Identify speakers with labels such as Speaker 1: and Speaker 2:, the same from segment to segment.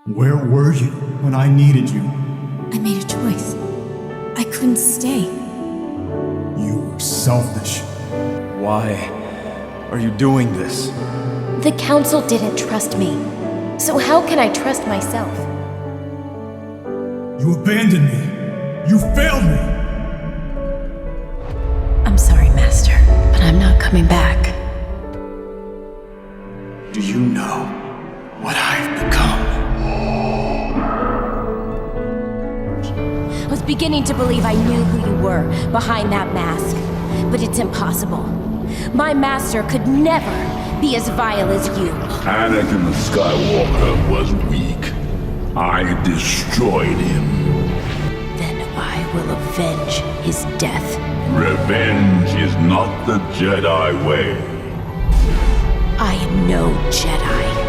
Speaker 1: Where were you when I needed you?
Speaker 2: I made a choice. I couldn't stay.
Speaker 1: You were selfish.
Speaker 3: Why are you doing this?
Speaker 2: The council didn't trust me. So how can I trust myself?
Speaker 1: You abandoned me. You failed me.
Speaker 2: I'm sorry, Master, but I'm not coming back.
Speaker 1: Do you know what I've become?
Speaker 2: I was beginning to believe I knew who you were behind that mask, but it's impossible. My master could never be as vile as you.
Speaker 4: Anakin Skywalker was weak. I destroyed him.
Speaker 2: Then I will avenge his death.
Speaker 4: Revenge is not the Jedi way.
Speaker 2: I am no Jedi.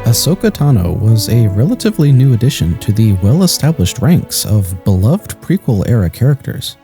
Speaker 5: Ahsoka Tano was a relatively new addition to the well-established ranks of beloved prequel-era characters.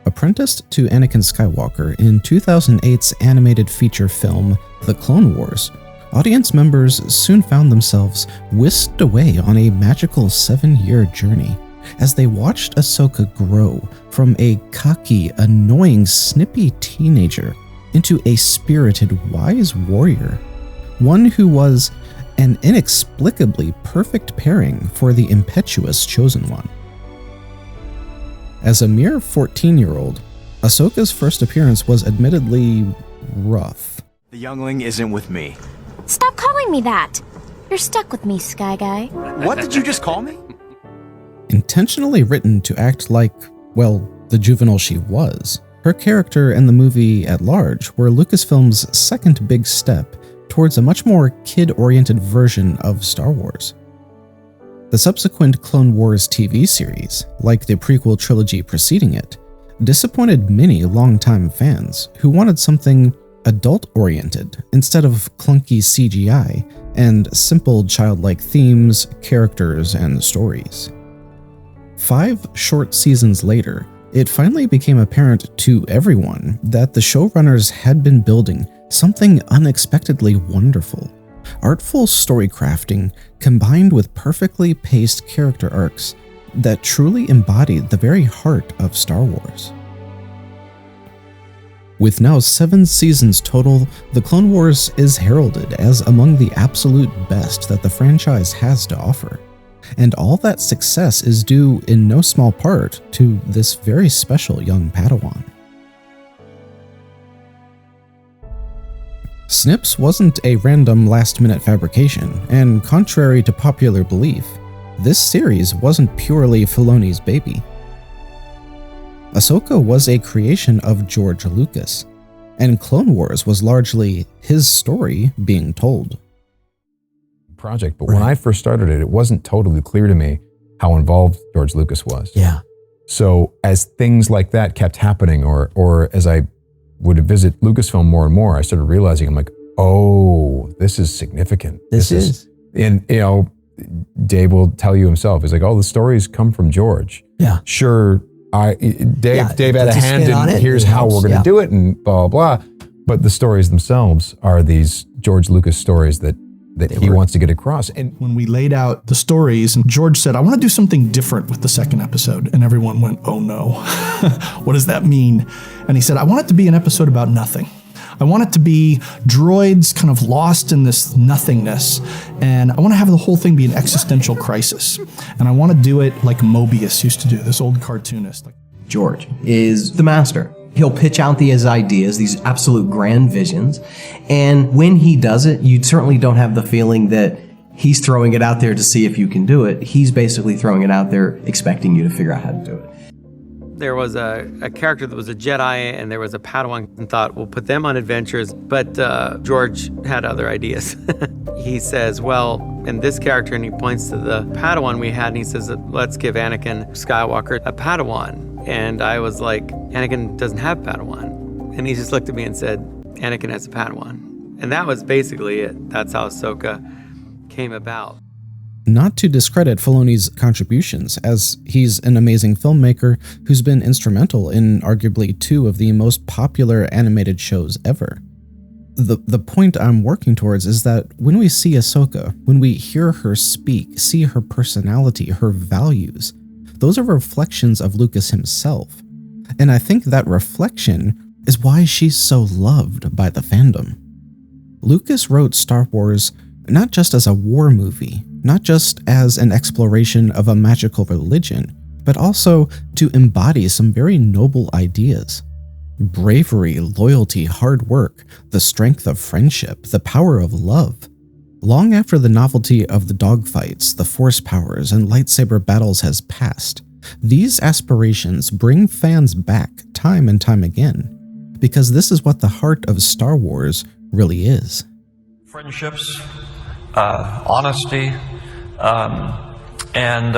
Speaker 5: Apprenticed to Anakin Skywalker in 2008's animated feature film The Clone Wars, audience members soon found themselves whisked away on a magical 7-year journey as they watched Ahsoka grow from a cocky, annoying, snippy teenager into a spirited, wise warrior, one who was an inexplicably perfect pairing for the impetuous Chosen One. As a mere 14-year-old, Ahsoka's first appearance was admittedly rough.
Speaker 3: The youngling isn't with me.
Speaker 2: Stop calling me that! You're stuck with me, Sky Guy.
Speaker 3: What did you just call me?
Speaker 5: Intentionally written to act like, well, the juvenile she was, her character and the movie at large were Lucasfilm's second big step towards a much more kid-oriented version of Star Wars. The subsequent Clone Wars TV series, like the prequel trilogy preceding it, disappointed many longtime fans who wanted something adult-oriented instead of clunky CGI and simple childlike themes, characters, and stories. 5 short seasons later, it finally became apparent to everyone that the showrunners had been building something unexpectedly wonderful. Artful story crafting combined with perfectly paced character arcs that truly embodied the very heart of Star Wars. With now 7 seasons total, The Clone Wars is heralded as among the absolute best that the franchise has to offer. And all that success is due in no small part to this very special young Padawan. Snips wasn't a random last-minute fabrication, and contrary to popular belief, this series wasn't purely Filoni's baby. Ahsoka was a creation of George Lucas, and Clone Wars was largely his story being told.
Speaker 6: Project, but when I first started it, it wasn't totally clear to me how involved George Lucas was.
Speaker 7: Yeah.
Speaker 6: So as things like that kept happening, or as I would visit Lucasfilm more and more, I started realizing, I'm like, oh, this is significant.
Speaker 7: This is.
Speaker 6: And, you know, Dave will tell you himself, he's like, oh, the stories come from George.
Speaker 7: Yeah.
Speaker 6: Sure, Dave had a hand in here's how we're going to do it and blah, blah, blah. But the stories themselves are these George Lucas stories that he wants to get across. And
Speaker 8: when we laid out the stories, and George said, I want to do something different with the second episode. And everyone went, oh no, what does that mean? And he said, I want it to be an episode about nothing. I want it to be droids kind of lost in this nothingness. And I want to have the whole thing be an existential crisis. And I want to do it like Mobius used to do, this old cartoonist.
Speaker 7: George is the master. He'll pitch out these ideas, these absolute grand visions. And when he does it, you certainly don't have the feeling that he's throwing it out there to see if you can do it. He's basically throwing it out there, expecting you to figure out how to do it.
Speaker 9: There was a character that was a Jedi, and there was a Padawan, and thought, we'll put them on adventures. But George had other ideas. He says, well, in this character, and he points to the Padawan we had, and he says, let's give Anakin Skywalker a Padawan. And I was like, Anakin doesn't have Padawan. And he just looked at me and said, Anakin has a Padawan. And that was basically it. That's how Ahsoka came about.
Speaker 5: Not to discredit Filoni's contributions, as he's an amazing filmmaker who's been instrumental in arguably 2 of the most popular animated shows ever. The point I'm working towards is that when we see Ahsoka, when we hear her speak, see her personality, her values, those are reflections of Lucas himself. And I think that reflection is why she's so loved by the fandom. Lucas wrote Star Wars not just as a war movie, not just as an exploration of a magical religion, but also to embody some very noble ideas. Bravery, loyalty, hard work, the strength of friendship, the power of love. Long after the novelty of the dogfights, the force powers, and lightsaber battles has passed, these aspirations bring fans back time and time again, because this is what the heart of Star Wars really is.
Speaker 10: Friendships, honesty, and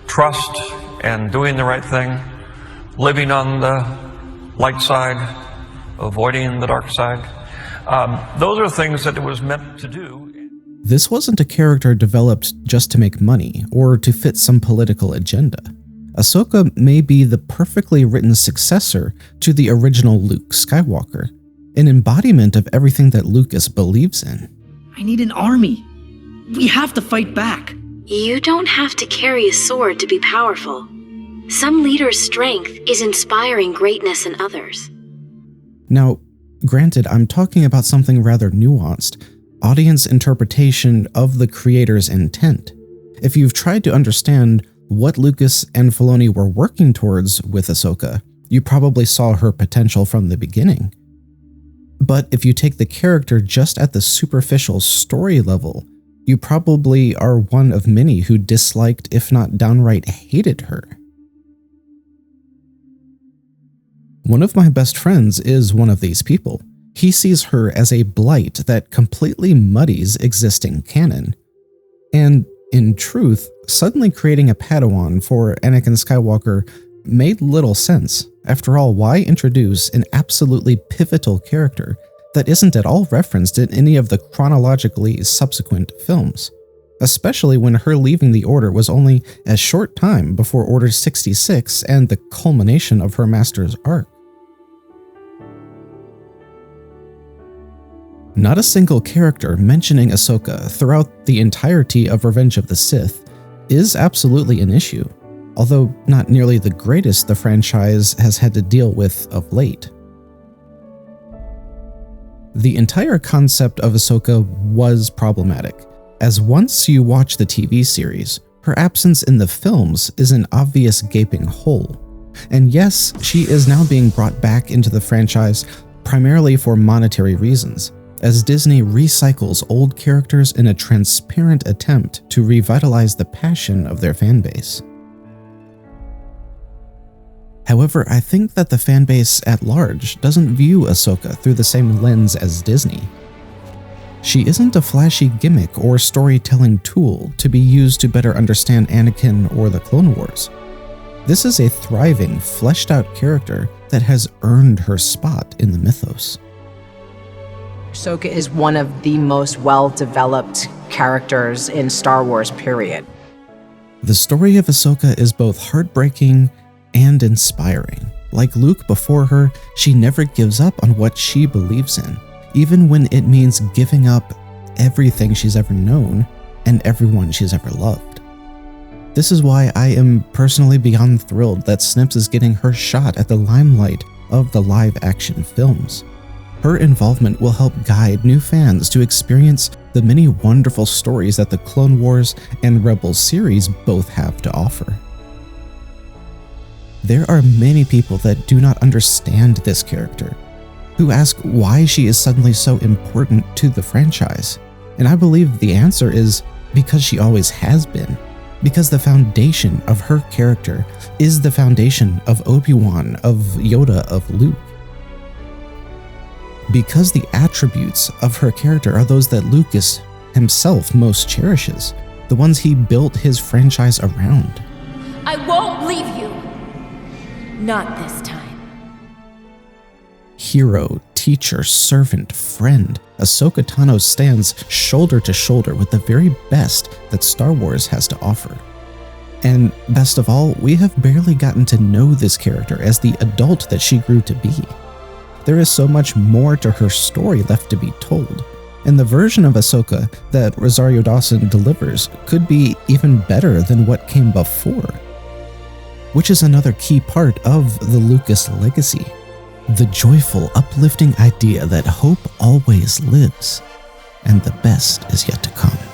Speaker 10: trust, and doing the right thing, living on the light side, avoiding the dark side. Those are things that it was meant to do.
Speaker 5: This wasn't a character developed just to make money or to fit some political agenda. Ahsoka may be the perfectly written successor to the original Luke Skywalker, an embodiment of everything that Lucas believes in.
Speaker 11: I need an army. We have to fight back.
Speaker 12: You don't have to carry a sword to be powerful. Some leaders' strength is inspiring greatness in others.
Speaker 5: Now, granted, I'm talking about something rather nuanced, audience interpretation of the creator's intent. If you've tried to understand what Lucas and Filoni were working towards with Ahsoka, you probably saw her potential from the beginning. But if you take the character just at the superficial story level, you probably are one of many who disliked, if not downright hated her. One of my best friends is one of these people. He sees her as a blight that completely muddies existing canon. And in truth, suddenly creating a Padawan for Anakin Skywalker made little sense. After all, why introduce an absolutely pivotal character that isn't at all referenced in any of the chronologically subsequent films? Especially when her leaving the Order was only a short time before Order 66 and the culmination of her master's arc. Not a single character mentioning Ahsoka throughout the entirety of Revenge of the Sith is absolutely an issue, although not nearly the greatest the franchise has had to deal with of late. The entire concept of Ahsoka was problematic, as once you watch the TV series, her absence in the films is an obvious gaping hole. And yes, she is now being brought back into the franchise primarily for monetary reasons, as Disney recycles old characters in a transparent attempt to revitalize the passion of their fanbase. However, I think that the fanbase at large doesn't view Ahsoka through the same lens as Disney. She isn't a flashy gimmick or storytelling tool to be used to better understand Anakin or the Clone Wars. This is a thriving, fleshed-out character that has earned her spot in the mythos.
Speaker 13: Ahsoka is one of the most well-developed characters in Star Wars, period.
Speaker 5: The story of Ahsoka is both heartbreaking and inspiring. Like Luke before her, she never gives up on what she believes in, even when it means giving up everything she's ever known and everyone she's ever loved. This is why I am personally beyond thrilled that Snips is getting her shot at the limelight of the live-action films. Her involvement will help guide new fans to experience the many wonderful stories that the Clone Wars and Rebels series both have to offer. There are many people that do not understand this character, who ask why she is suddenly so important to the franchise, and I believe the answer is because she always has been, because the foundation of her character is the foundation of Obi-Wan, of Yoda, of Luke. Because the attributes of her character are those that Lucas himself most cherishes, the ones he built his franchise around.
Speaker 2: I won't leave you! Not this time.
Speaker 5: Hero, teacher, servant, friend, Ahsoka Tano stands shoulder to shoulder with the very best that Star Wars has to offer. And best of all, we have barely gotten to know this character as the adult that she grew to be. there is so much more to her story left to be told. And the version of Ahsoka that Rosario Dawson delivers could be even better than what came before. Which is another key part of the Lucas legacy. The joyful, uplifting idea that hope always lives, and the best is yet to come.